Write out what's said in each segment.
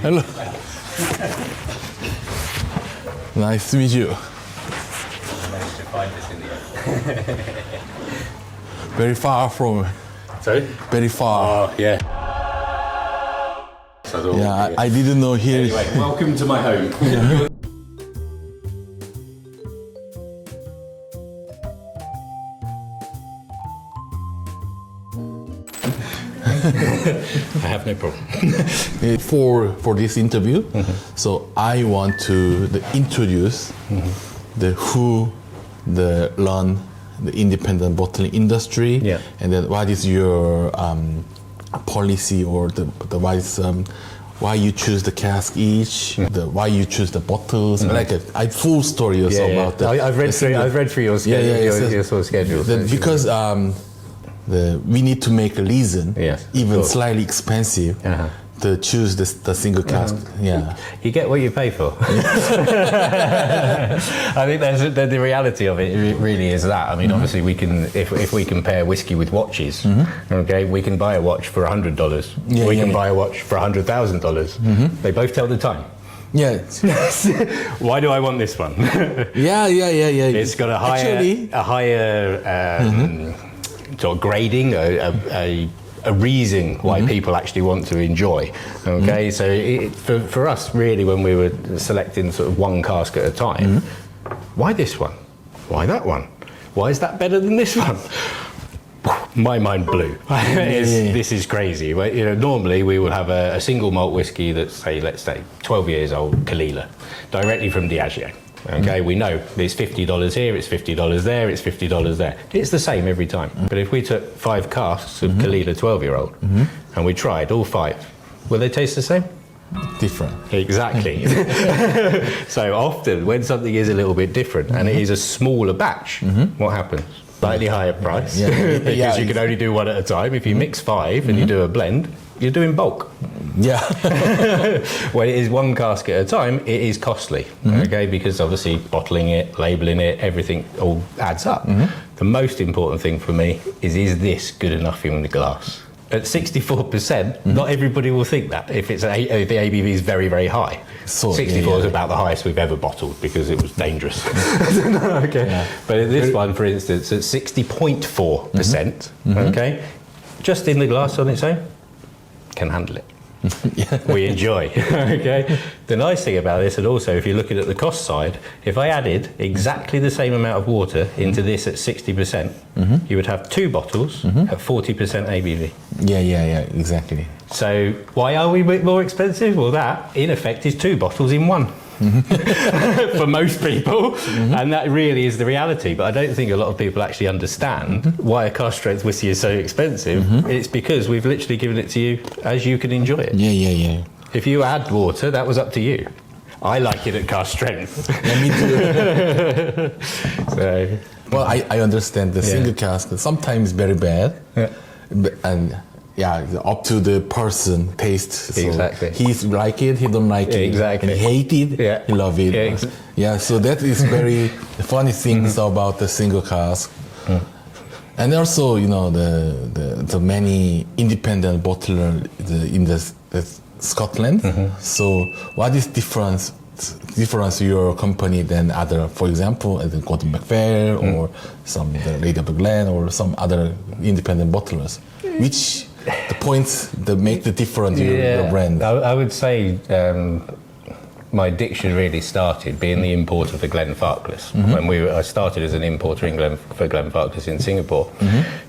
Hello. Nice to meet you. I managed to find this in the end. Very far from. Sorry? Very far. Oh, yeah. So Yeah, I didn't know here. Anyway, welcome to my home. I have no problem. For this interview, so I want to introduce the run the independent bottling industry, Yeah. and then what is your policy or why you choose the cask each, why you choose the bottles, like a full story also about that. I've read through your schedule, your sort of schedule. Because we need to make a reason, Yes, even of course. slightly expensive, to choose the single cask. Yeah, You get what you pay for. I think the reality of it really is that. I mean, obviously, we can if we compare whiskey with watches, okay, we can buy a watch for $100. We can buy a watch for $100,000. They both tell the time. yeah, Why do I want this one? yeah. It's got a higher sort of grading, a reason why people actually want to enjoy. Okay, so for us, really, when we were selecting sort of one cask at a time, why this one? Why that one? Why is that better than this one? My mind blew. This is crazy. Well, normally we would have a single malt whiskey that's, let's say, 12 years old, Kalila, directly from Diageo. Okay, we know there's $50 here, it's $50 there, it's $50 there. It's the same every time. But if we took 5 casks of Kalila 12-year-old and we tried all 5, will they taste the same? Different. Exactly. So often when something is a little bit different and it is a smaller batch, what happens? Slightly higher price, because you can only do one at a time. If you mix 5 and you do a blend, you're doing bulk. Yeah. When it is one cask at a time, it is costly, okay, because obviously bottling it, labelling it, everything all adds up. The most important thing for me is this good enough in the glass? At 64%, not everybody will think that if the ABV is very, very high. So, 64 is about the highest we've ever bottled because it was dangerous. Okay. Yeah. But in this one, for instance, at 60.4%, okay, just in the glass on its own, can handle it. We enjoy. Okay. The nice thing about this, and also if you're looking at the cost side, if I added exactly the same amount of water into this at 60%, you would have 2 bottles at 40% ABV. Yeah, exactly. So why are we a bit more expensive? Well, that in effect is 2 bottles in one. For most people, and that really is the reality. But I don't think a lot of people actually understand why a cask strength whiskey is so expensive. It's because we've literally given it to you as you can enjoy it. Yeah. If you add water, that was up to you. I like it at cask strength. Yeah, me too. So, well, I understand the single cask sometimes very bad, and up to the person taste. So exactly. He like it, he don't like it. Exactly. And he hate it, he love it. So that is very funny things about the single cask. And also, the many independent bottler in the Scotland. So what is difference your company than other, for example, the Gordon MacPhail or some the Lady of the Glen or some other independent bottlers? Which the points that make the difference your brand? I would say my addiction really started being the importer for Glenfarclas. When I started as an importer for Glenfarclas in Singapore,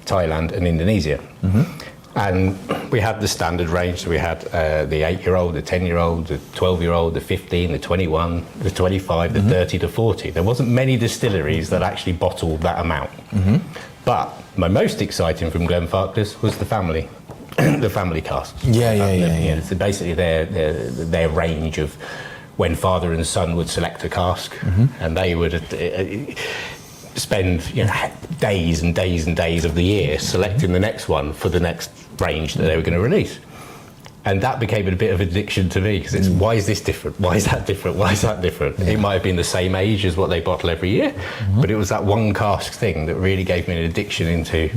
Thailand and Indonesia. And we had the standard range, so we had the 8-year-old, the 10-year-old, the 12-year-old, the 15, the 21, the 25, the 30 to 40. There wasn't many distilleries that actually bottled that amount. But my most exciting from Glenfarclas was the family casks. Yeah. So basically their range of when father and son would select a cask, and they would spend days and days and days of the year selecting the next one for the next range that they were going to release. And that became a bit of addiction to me because it's why is this different? Why is that different? Why is that different? It might have been the same age as what they bottle every year, but it was that one cask thing that really gave me an addiction into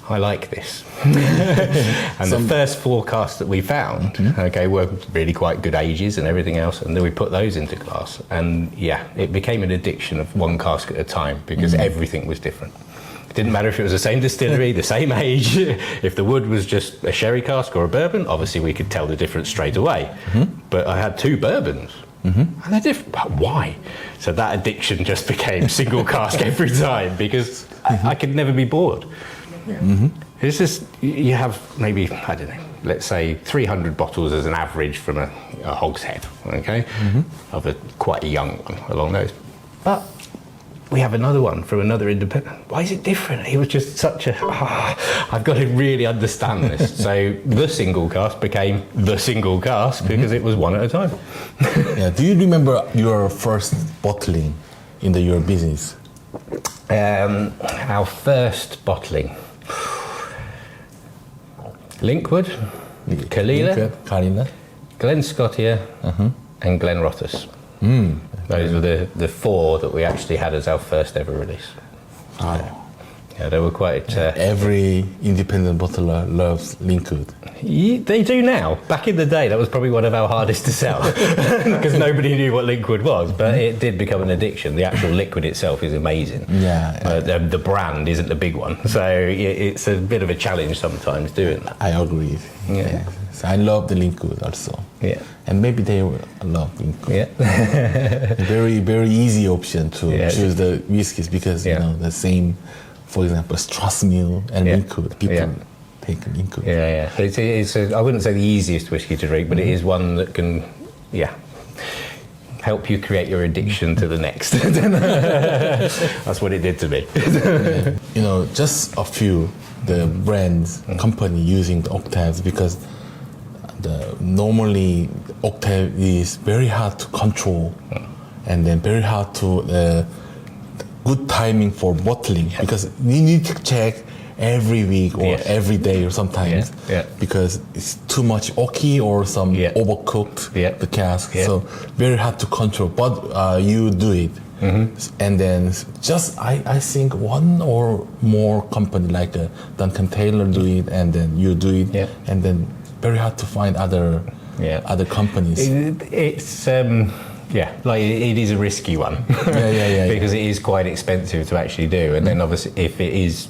I like this. And the first 4 casks that we found, were really quite good ages and everything else, and then we put those into glass. And yeah, it became an addiction of 1 cask at a time because everything was different. It didn't matter if it was the same distillery, the same age. If the wood was just a sherry cask or a bourbon, obviously we could tell the difference straight away. But I had 2 bourbons. And they're different. But why? So that addiction just became single cask every time because I could never be bored. It's just, you have maybe, I don't know, let's say 300 bottles as an average from a hogshead, okay, of quite a young one along those. But we have another one from another independent. Why is it different? He was just such a, I've got to really understand this. So the single cask became the single cask because it was one at a time. Yeah. Do you remember your first bottling in your business? Our first bottling. Linkwood, Kalila, Glen Scotia, and Glen Rothes. Those were the 4 that we actually had as our first ever release. Wow. Yeah, they were quite... Every independent bottler loves Linkwood. They do now. Back in the day, that was probably one of our hardest to sell because nobody knew what Linkwood was, but it did become an addiction. The actual liquid itself is amazing. The brand isn't the big one, so it's a bit of a challenge sometimes doing that. I agree. Yeah. So I love the Linkwood also. Yeah. And maybe they love Linkwood. Yeah. Very, very easy option to choose the whiskies because, you know, the same, for example, Strathmill and Linkwood. People take Linkwood. Yeah. It's I wouldn't say the easiest whiskey to drink, but it is one that can, help you create your addiction to the next. That's what it did to me. You know, just a few, the brands, company using the octaves because normally octave is very hard to control and then very hard to good timing for bottling because you need to check every week or every day or sometimes because it's too much oaky or some overcooked the cask, so very hard to control, but you do it. And then just I think 1 or more company like Duncan Taylor do it and then you do it and then very hard to find other companies. It's like it is a risky one because it is quite expensive to actually do, and then obviously if it is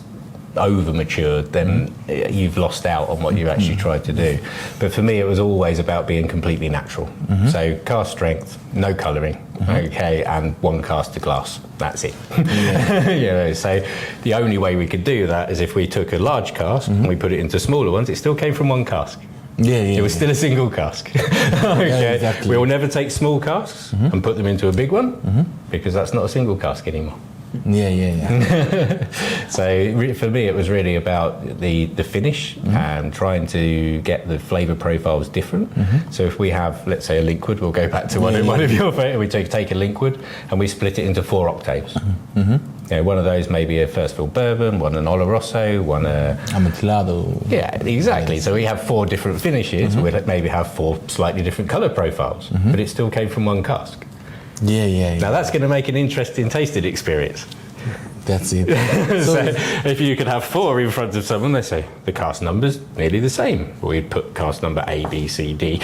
over matured then you've lost out on what you actually tried to do. But for me it was always about being completely natural. So cask strength, no colouring, and 1 cask to glass, that's it. You know, so the only way we could do that is if we took a large cask and we put it into smaller ones, it still came from 1 cask. It was still a single cask. Exactly. We will never take small casks and put them into a big one because that's not a single cask anymore. So for me it was really about the finish and trying to get the flavour profiles different. So if we have, let's say, a Linkwood, we'll go back to one of your favourite, we take a Linkwood and we split it into 4 octaves. One of those may be a first fill bourbon, one an Oloroso, one a Amontillado. Yeah, exactly. So we have 4 different finishes. We'll maybe have 4 slightly different colour profiles, but it still came from 1 cask. Now that's going to make an interesting tasting experience. That's it. So if you could have 4 in front of someone, they say the cask number's nearly the same. We'd put cask number A, B, C, D.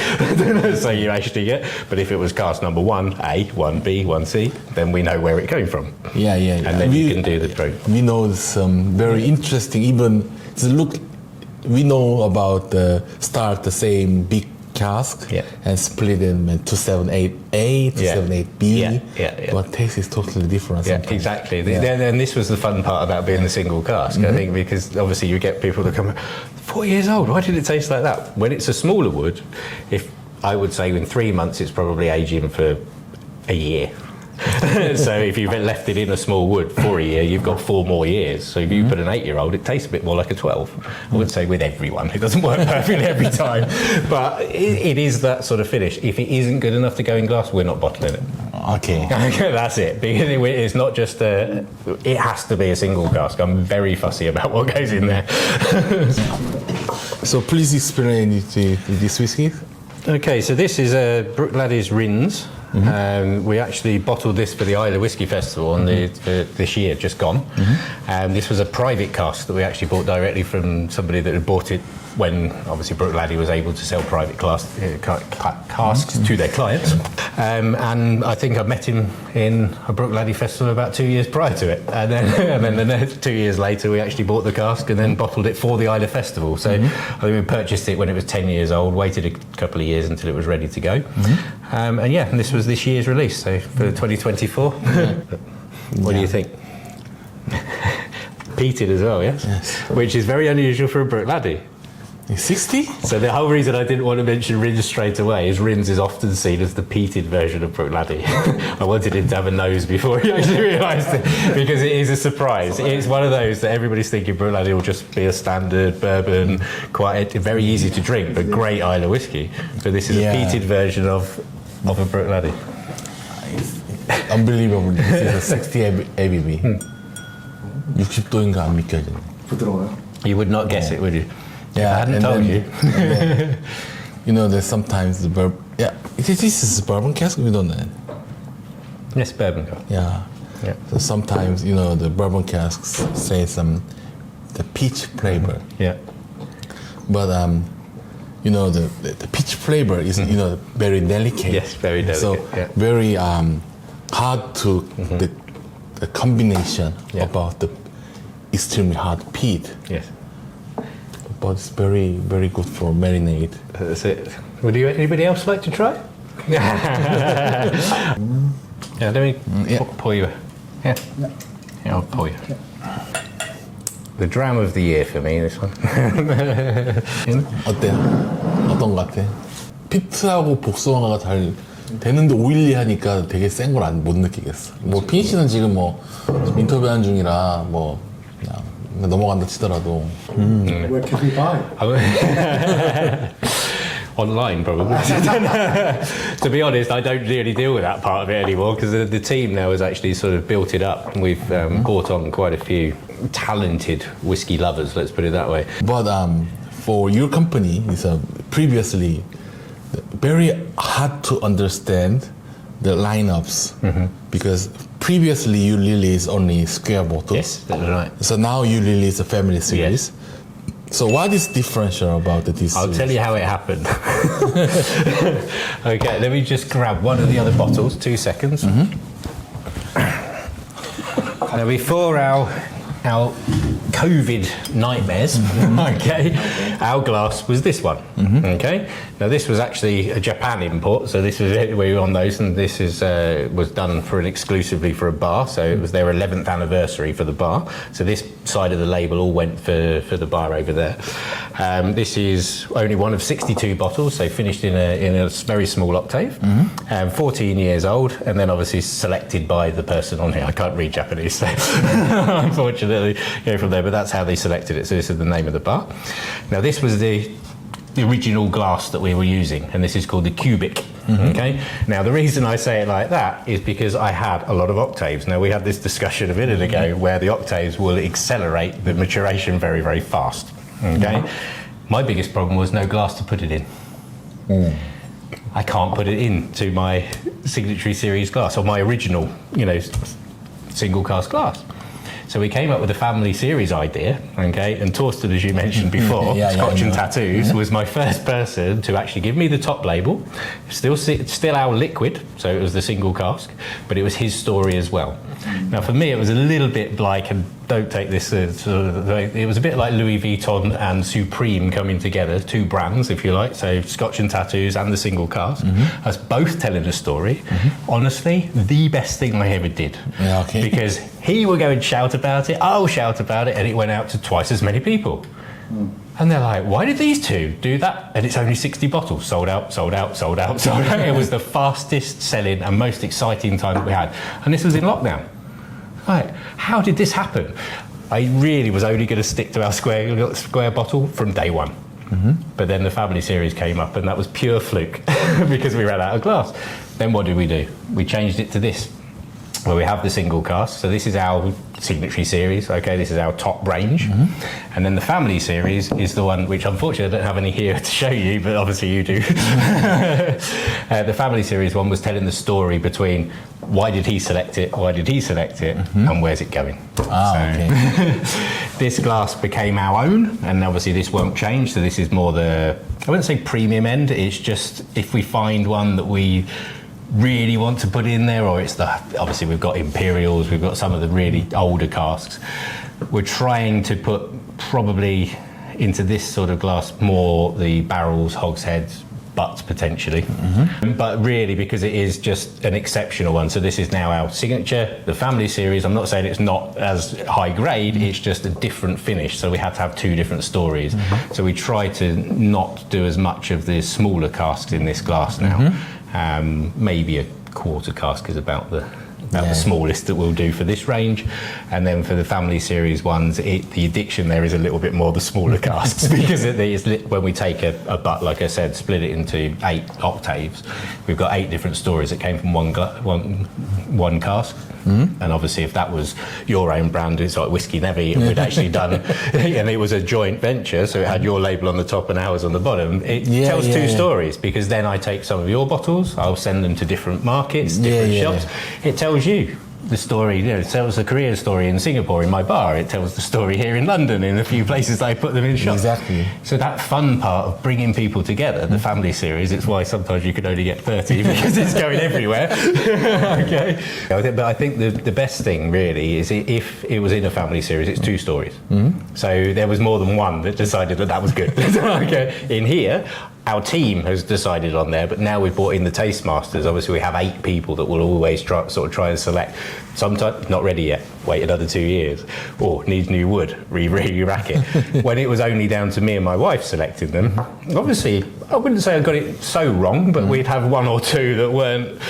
So you actually get. But if it was cask number 1A, 1B, 1C, then we know where it came from. And then you can do the proof. We know some very interesting. Even we know about the same big cask and split them in 278A, 278B, but taste is totally different. Exactly. And this was the fun part about being the single cask, I think, because obviously you get people that come, 4 years old, why did it taste like that? When it's a smaller wood, if I would say in 3 months it's probably aging for a year. So if you've left it in a small wood for a year, you've got 4 more years. So if you put an 8-year-old, it tastes a bit more like a 12. I wouldn't say with everyone, it doesn't work perfectly every time, but it is that sort of finish. If it isn't good enough to go in glass, we're not bottling it. Okay. That's it, because it's not just it has to be a single cask. I'm very fussy about what goes in there. So please explain this whiskey. Okay, so this is a Bruichladdich Rins. We actually bottled this for the Isle of Whisky Festival on this year, just gone. This was a private cask that we actually bought directly from somebody that had bought it when obviously Bruichladdich was able to sell private casks to their clients. And I think I met him in a Bruichladdich festival about 2 years prior to it. And then the next 2 years later, we actually bought the cask and then bottled it for the Isle of Festival. So I think we purchased it when it was 10 years old, waited a couple of years until it was ready to go. And this was this year's release, so for 2024. What do you think? Peated as well, yes? Which is very unusual for a Bruichladdich. 60? So the whole reason I didn't want to mention Rins straight away is Rins is often seen as the peated version of Bruichladdich. I wanted him to have a nose before he actually realised it, because it is a surprise. It's one of those that everybody's thinking Bruichladdich will just be a standard bourbon, quite very easy to drink, but great Isle of whiskey. So this is a peated version of a Bruichladdich. Unbelievable. This is a 60 ABV. 60도인가 안 믿겨지네. 부드러워요. You would not guess it, would you? Yeah, I hadn't told you. There's sometimes the bourbon. Yeah, this is bourbon cask. We don't know. Yes, bourbon cask. Yeah. So sometimes the bourbon casks say the peach flavor. Yeah. But the peach flavor is very delicate. Yes, very delicate. So very hard to the combination about the extremely hard peat. Yes. But it's very, very good for marinade. That's it. Would anybody else like to try? Let me pour you. Yeah, I'll pour you. The dram of the year for me, this one. 어때요? 어떤 것 같아? 피트하고 복숭아가 잘 되는데 오일리 하니까 되게 센 걸 못 느끼겠어. 뭐 피니시는 지금 인터뷰하는 중이라 그냥 넘어간다 치더라도. Where can we buy? Online, probably. To be honest, I don't really deal with that part of it anymore, because the team now has actually sort of built it up. We've brought on quite a few talented whiskey lovers, let's put it that way. But for your company, it's previously very hard to understand the lineups, because previously you released only square bottles. Yes, that's right. So now you release a family series. Yes. So what is differential about this I'll series? tell you how it happened. Okay, let me just grab one of the other bottles, 2 seconds. Now, before our COVID nightmares, okay, our glass was this one, okay? Now, this was actually a Japan import, so this was it, we were on those, and this was done exclusively for a bar, so it was their 11th anniversary for the bar, so this side of the label all went for the bar over there. This is only one of 62 bottles, so finished in a very small octave, 14 years old, and then obviously selected by the person on here. I can't read Japanese, so unfortunately, from there, but that's how they selected it. So this is the name of the bar. Now, this was the original glass that we were using, and this is called the cubic. Okay. Now, the reason I say it like that is because I had a lot of octaves. Now, we had this discussion a minute ago where the octaves will accelerate the maturation very, very fast. Okay. My biggest problem was no glass to put it in. I can't put it into my signatory series glass or my original, single cask glass. So we came up with a family series idea, okay, and Torsten, as you mentioned before, Scotch and Tattoos, was my first person to actually give me the top label, still our liquid, so it was the single cask, but it was his story as well. Now, for me, it was a little bit like, and don't take this, it was a bit like Louis Vuitton and Supreme coming together, two brands, if you like, so Scotch and Tattoos and the single cask, us both telling a story. Honestly, the best thing I ever did. Yeah, okay. Because he will go and shout about it, I'll shout about it, and it went out to twice as many people. And they're like, why did these two do that? And it's only 60 bottles, sold out, sold out, sold out, sold out. It was the fastest selling and most exciting time that we had. And this was in lockdown. Right, how did this happen? I really was only going to stick to our square bottle from day one. But then the family series came up, and that was pure fluke because we ran out of glass. Then what did we do? We changed it to this. where we have the single cask. So this is our signatory series. Okay, this is our top range. And then the family series is the one which unfortunately I don't have any here to show you, but obviously you do. The family series one was telling the story between why did he select it, and where's it going. Okay. This glass became our own, and obviously this won't change. So this is more the, I wouldn't say premium end, it's just if we find one that we really want to put in there, or it's the, obviously we've got Imperials, we've got some of the really older casks. We're trying to put probably into this sort of glass more the barrels, hogsheads, butts potentially. But really because it is just an exceptional one. So this is now our signature, the family series. I'm not saying it's not as high grade, it's just a different finish. So we had to have two different stories. So we try to not do as much of the smaller casks in this glass now. Maybe a quarter cask is about the smallest that we'll do for this range, and then for the family series ones, the addiction there is a little bit more the smaller casks because when we take a butt, like I said, split it into 8 octaves, we've got 8 different stories that came from one cask. And obviously if that was your own brand, it's like Whiskeynebitin, we'd actually done, and it was a joint venture, so it had your label on the top and ours on the bottom. It tells two stories, because then I take some of your bottles, I'll send them to different markets, different shops. It tells you the story, it tells the Korean story in Singapore in my bar, it tells the story here in London in a few places I put them in shops. Exactly. So that fun part of bringing people together, the family series, it's why sometimes you can only get 30 because it's going everywhere. Okay. But I think the best thing really is if it was in a family series, it's 2 stories. So there was more than one that decided that was good. Okay. In here, our team has decided on there, but now we've brought in the taste masters. Obviously we have 8 people that will always try and select. Sometimes not ready yet, wait another 2 years, or needs new wood, re-rack it. When it was only down to me and my wife selecting them, obviously I wouldn't say I got it so wrong, but we'd have 1 or 2 that weren't,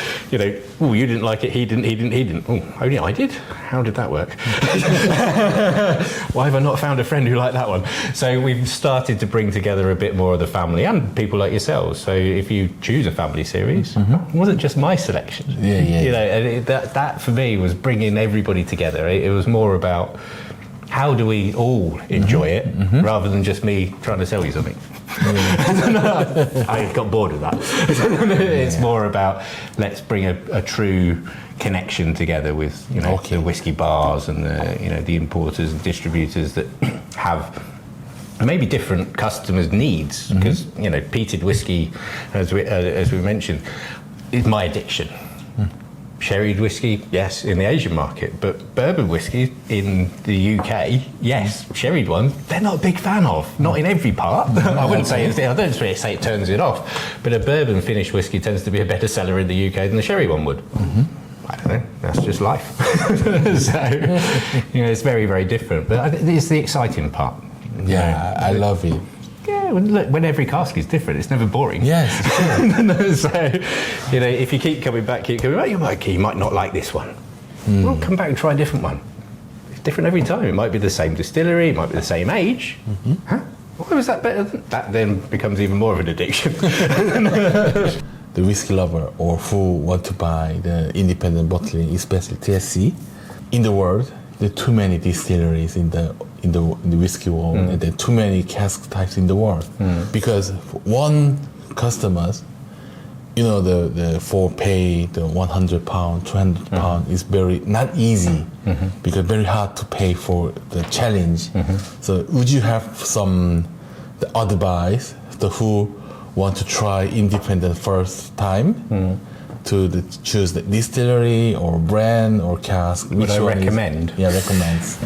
oh, you didn't like it, he didn't. Oh, only I did? How did that work? Why have I not found a friend who liked that one? So we've started to bring together a bit more of the family and people like yourselves. So if you choose a family series, it wasn't just my selection. And that for me was bringing everybody together. It was more about how do we all enjoy it, rather than just me trying to sell you something. I got bored of that. It's more about let's bring a true connection together with the whiskey bars and the importers and distributors that have maybe different customers' needs, because peated whiskey, as we mentioned, is my addiction. Sherried whiskey, yes, in the Asian market, but bourbon whiskey in the UK, yes, sherried one, they're not a big fan of. Not in every part. I wouldn't say I don't really say it turns it off, but a bourbon finished whiskey tends to be a better seller in the UK than the sherry one would. I don't know. That's just life. So it's very, very different. But I think it's the exciting part. Yeah, I love it. Yeah, when every cask is different, it's never boring. Yes. So, if you keep coming back, you might not like this one. Well, come back and try a different one. It's different every time. It might be the same distillery, it might be the same age. Huh? Why was that better? That then becomes even more of an addiction. The whiskey lover or who want to buy the independent bottling, especially TSC, in the world, there are too many distilleries in the whiskey world, and there are too many cask types in the world. Because one customers, for pay the £100, £200 is very not easy, because very hard to pay for the challenge. So would you have some advice to who want to try independent first time to choose the distillery or brand or cask? Would I recommend? Recommends.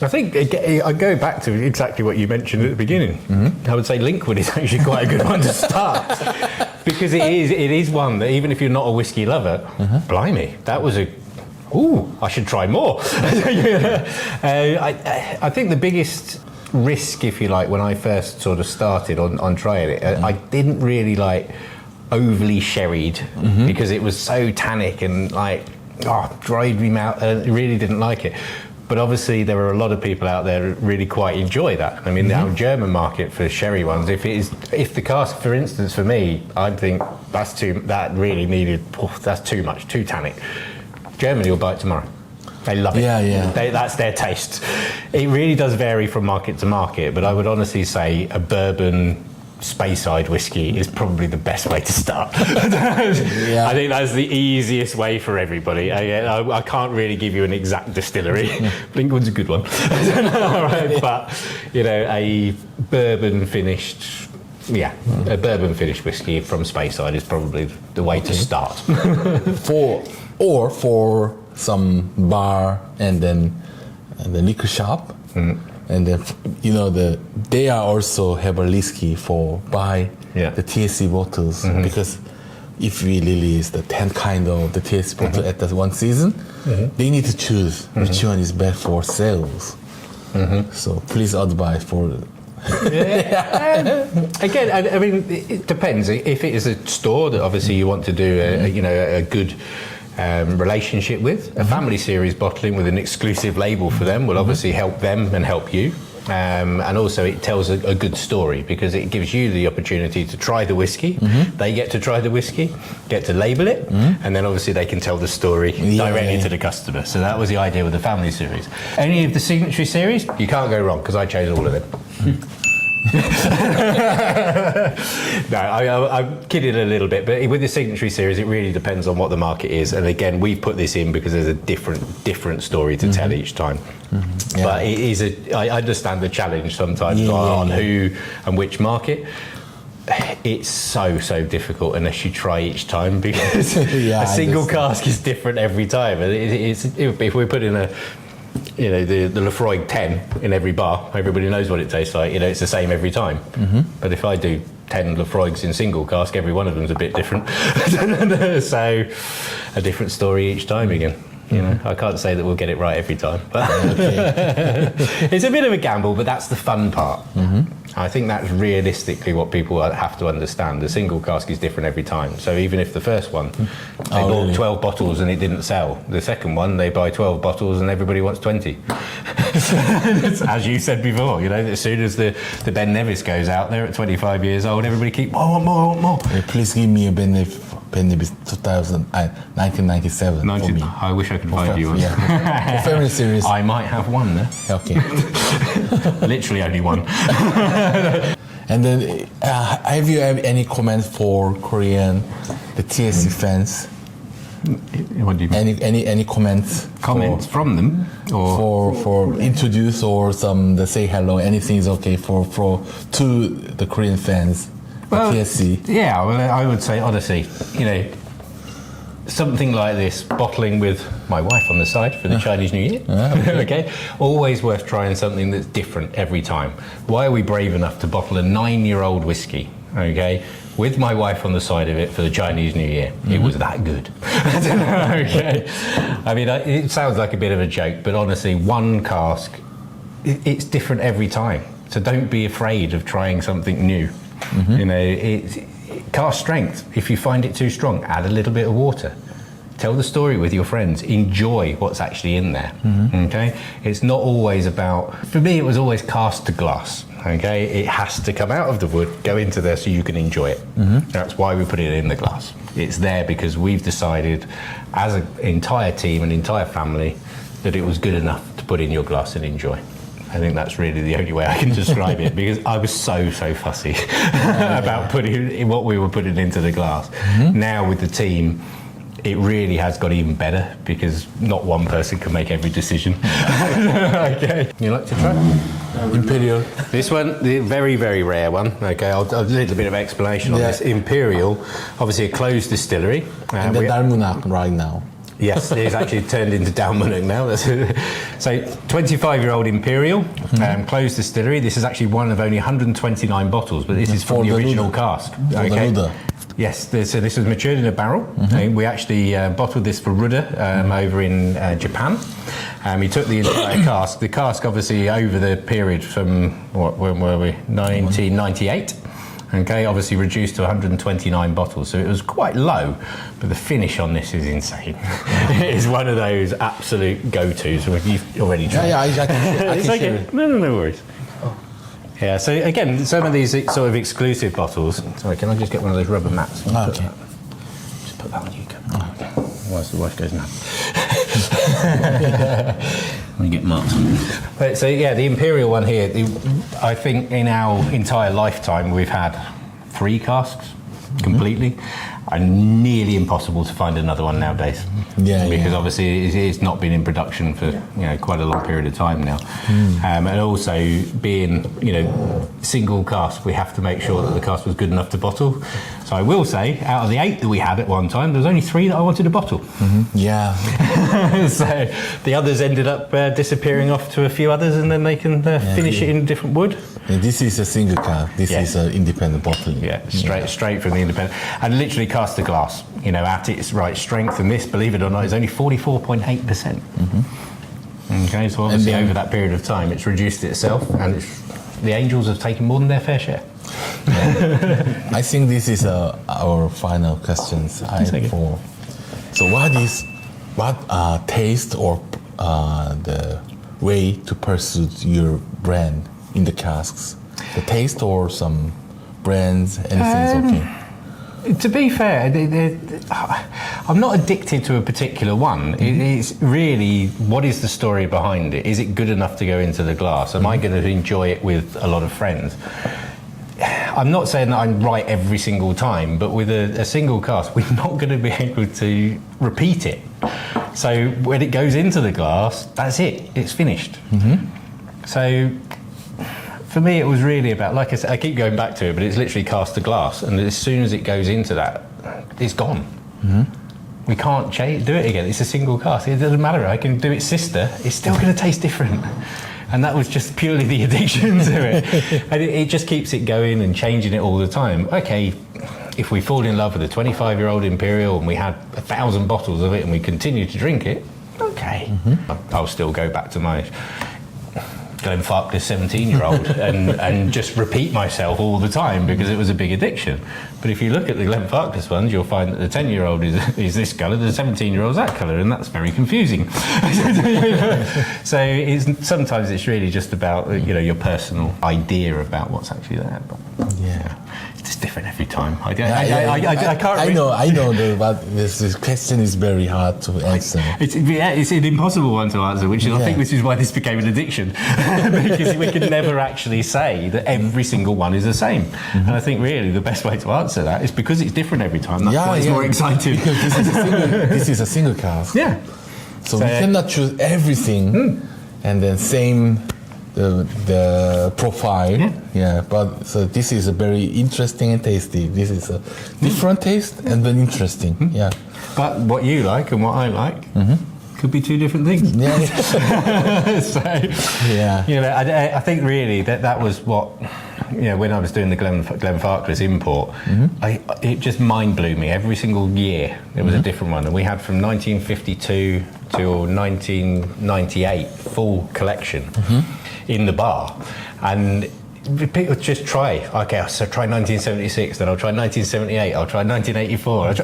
I think I go back to exactly what you mentioned at the beginning. I would say Linkwood is actually quite a good one to start, because it is one that even if you're not a whiskey lover, blimey, that was I should try more. I think the biggest risk, if you like, when I first sort of started on trying it, I didn't really like overly sherried, because it was so tannic and dried me out. I really didn't like it. But obviously, there are a lot of people out there who really quite enjoy that. I mean, our German market for sherry ones, if the cask, for instance, for me, I think that's too much, too tannic. Germany will buy it tomorrow. They love it. Yeah. That's their taste. It really does vary from market to market, but I would honestly say a bourbon Speyside whiskey is probably the best way to start. I think that's the easiest way for everybody. I can't really give you an exact distillery. Blinkwood's a good one. But, a bourbon finished whiskey from Speyside is probably the way to start. For some bar and then the liquor shop. And then, they are also have a whiskey buy the TSC bottles because if we release the 10 kind of the TSC bottle at that one season, they need to choose which one is best for sales. So please advise for. Again, I mean, it depends. If it is a store that obviously you want to do a good relationship with, a family series bottling with an exclusive label for them will obviously help them and help you. And also it tells a good story because it gives you the opportunity to try the whiskey. They get to try the whiskey, get to label it, and then obviously they can tell the story directly to the customer. So that was the idea with the family series. Any of the signatory series, you can't go wrong because I chose all of them. No, I'm kidding a little bit, but with the signatory series, it really depends on what the market is. And again, we've put this in because there's a different story to tell each time. But it is I understand the challenge sometimes on who and which market. It's so difficult unless you try each time because a single cask is different every time. If we put in the Lefroy 10 in every bar, everybody knows what it tastes like. It's the same every time. But if I do 10 Lefroigs in single cask, every one of them's a bit different. So a different story each time again. I can't say that we'll get it right every time. But it's a bit of a gamble, but that's the fun part. I think that's realistically what people have to understand. The single cask is different every time. So even if the first one, they bought 12 bottles and it didn't sell, the second one, they buy 12 bottles and everybody wants 20. As you said before, as soon as the Ben Nevis goes out there at 25 years old, everybody keep, I want more. Please give me a Ben Nevis 1997 for me. I wish I could find you one. For family series. I might have one there. Okay. Literally only one. And then, have you any comments for Korean, the TSC fans? What do you mean? Any comments? Comments from them, or for introduce or some that say hello. Anything is okay to the Korean fans. Well, TSC. Yeah, well, I would say honestly, something like this, bottling with my wife on the side for the Chinese New Year. Okay, always worth trying something that's different every time. Why are we brave enough to bottle a 9-year-old whiskey? Okay, with my wife on the side of it for the Chinese New Year. It was that good. Okay, I mean, it sounds like a bit of a joke, but honestly, one cask, it's different every time. So don't be afraid of trying something new. Cask strength. If you find it too strong, add a little bit of water. Tell the story with your friends. Enjoy what's actually in there. Okay, it's not always about. For me, it was always cask to glass. Okay, it has to come out of the wood, go into there, so you can enjoy it. That's why we put it in the glass. It's there because we've decided, as an entire team, an entire family, that it was good enough to put in your glass and enjoy. I think that's really the only way I can describe it because I was so fussy about putting what we were putting into the glass. Now with the team, it really has got even better because not one person can make every decision. Okay. You like to try? Imperial. This one, the very rare one. Okay, I'll do a little bit of explanation on this. Imperial, obviously a closed distillery. And the Dalmunak right now. Yes, it's actually turned into Dalmunak now. So, 25-year-old Imperial, closed distillery. This is actually one of only 129 bottles, but this is from the original cask. Okay. Yes, so this was matured in a barrel. We actually bottled this for Ruda over in Japan. We took the entire cask. The cask, obviously, over the period from, when were we? 1998. Okay, obviously reduced to 129 bottles, so it was quite low, but the finish on this is insane. It is one of those absolute go-tos. You've already tried. I can It's okay. share it. No worries. Yeah, so again, some of these sort of exclusive bottles. Sorry, can I just get one of those rubber mats? Okay. Just put that on you. Otherwise the wife goes mad. Let me get marks on this. But, so yeah, the Imperial one here, I think in our entire lifetime we've had 3 casks completely. And nearly impossible to find another one nowadays. Because obviously it's not been in production for quite a long period of time now. And also being single cask, we have to make sure that the cask was good enough to bottle. So I will say, out of the 8 that we had at one time, there was only 3 that I wanted to bottle. Yeah. So the others ended up disappearing off to a few others, and then they can finish it in different wood. And this is a single cask. This is an independent bottling. Yeah, straight from the independent, and literally cast to glass. At its right strength, and this, believe it or not, is only 44.8%. Okay, so obviously over that period of time, it's reduced itself, and the angels have taken more than their fair share. I think this is our final questions. So what taste or the way to pursue your brand in the casks? The taste or some brands, anything's okay? To be fair, I'm not addicted to a particular one. It's really, what is the story behind it? Is it good enough to go into the glass? Am I going to enjoy it with a lot of friends? I'm not saying that I'm right every single time, but with a single cask, we're not going to be able to repeat it. So when it goes into the glass, that's it. It's finished. So for me, it was really about, like I said, I keep going back to it, but it's literally cast to glass, and as soon as it goes into that, it's gone. We can't do it again. It's a single cask. It doesn't matter. I can do its sister. It's still going to taste different. And that was just purely the addiction to it. And it just keeps it going and changing it all the time. Okay, if we fall in love with a 25-year-old Imperial and we had 1,000 bottles of it and we continue to drink it, okay. I'll still go back to my Glenfarclas 17-year-old and just repeat myself all the time because it was a big addiction. But if you look at the Glenfarclas ones, you'll find that the 10-year-old is this colour, the 17-year-old's that colour, and that's very confusing. So sometimes it's really just about your personal idea about what's actually there. But it's different every time. I can't. I know, but this question is very hard to answer. It's an impossible one to answer, which is I think this is why this became an addiction, because we can never actually say that every single one is the same. And I think really the best way to answer that is because it's different every time. That's why it's more exciting. Because this is a single cask. Yeah. So we cannot choose everything and then same the profile. But so this is a very interesting and tasty. This is a different taste and then interesting. But what you like and what I like could be 2 different things. So I think really that was what when I was doing the Glenfarclas import, it just mind blew me. Every single year there was a different one, and we had from 1952 till 1998 full collection in the bar, and people just try. Okay, so try 1976, then I'll try 1978, I'll try 1984.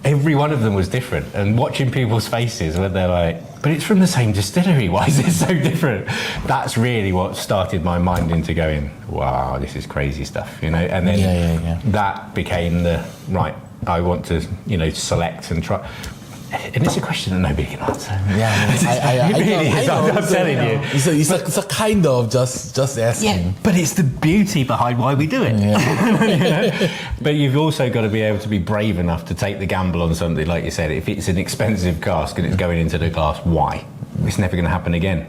Every one of them was different, and watching people's faces when they're like, but it's from the same distillery, why is it so different? That's really what started my mind into going, wow, this is crazy stuff, and then that became the, right, I want to, select and try. And it's a question that nobody can answer. I know. I'm telling you. It's a kind of just asking. Yeah, but it's the beauty behind why we do it. But you've also got to be able to be brave enough to take the gamble on something, like you said. If it's an expensive cask and it's going into the glass, why? It's never going to happen again.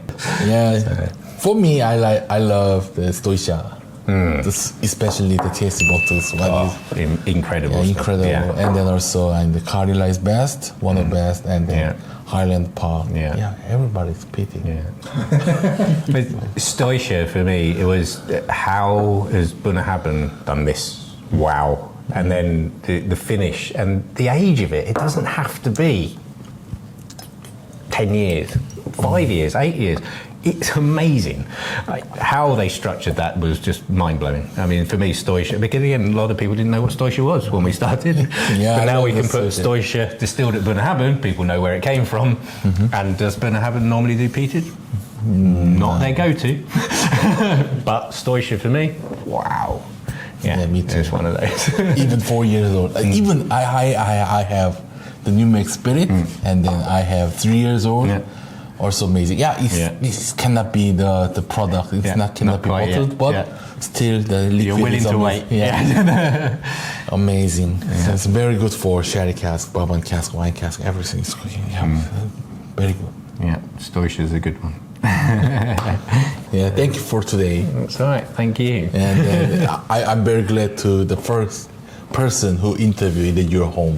For me, I love the Stoicia. Especially the TSC bottles. Incredible. Incredible. And then also the Carlyle is best, one of the best, and then Highland Park. Everybody's pitting. But Stoicia for me, it was how has Bunnahabhain done this? Wow. And then the finish and the age of it. It doesn't have to be 10 years, 5 years, 8 years. it's amazing. How they structured that was just mind-blowing. I mean, for me, Stoische, because again, a lot of people didn't know what Stoische was when we started. Yeah, but I now know we can that's put so Stoische distilled at Bunnahabhain, people know where it came from. And does Bunnahabhain normally do peated? Not their go-to. But Stoische for me, wow. Yeah, me too. It's one of those. Even 4 years old. Even I have the New Make Spirit, and then I have 3 years old. Yeah. Also amazing. Yeah, it cannot be the product. It's cannot be bottled, but still the liquid You're willing is to amazing. wait. Yeah. Amazing. So it's very good for sherry cask, bourbon cask, wine cask, everything is cooking. Yeah. Very good. Yeah, Stoische is a good one. Yeah, thank you for today. That's all right, thank you. And I'm very glad to the first person who interviewed in your home.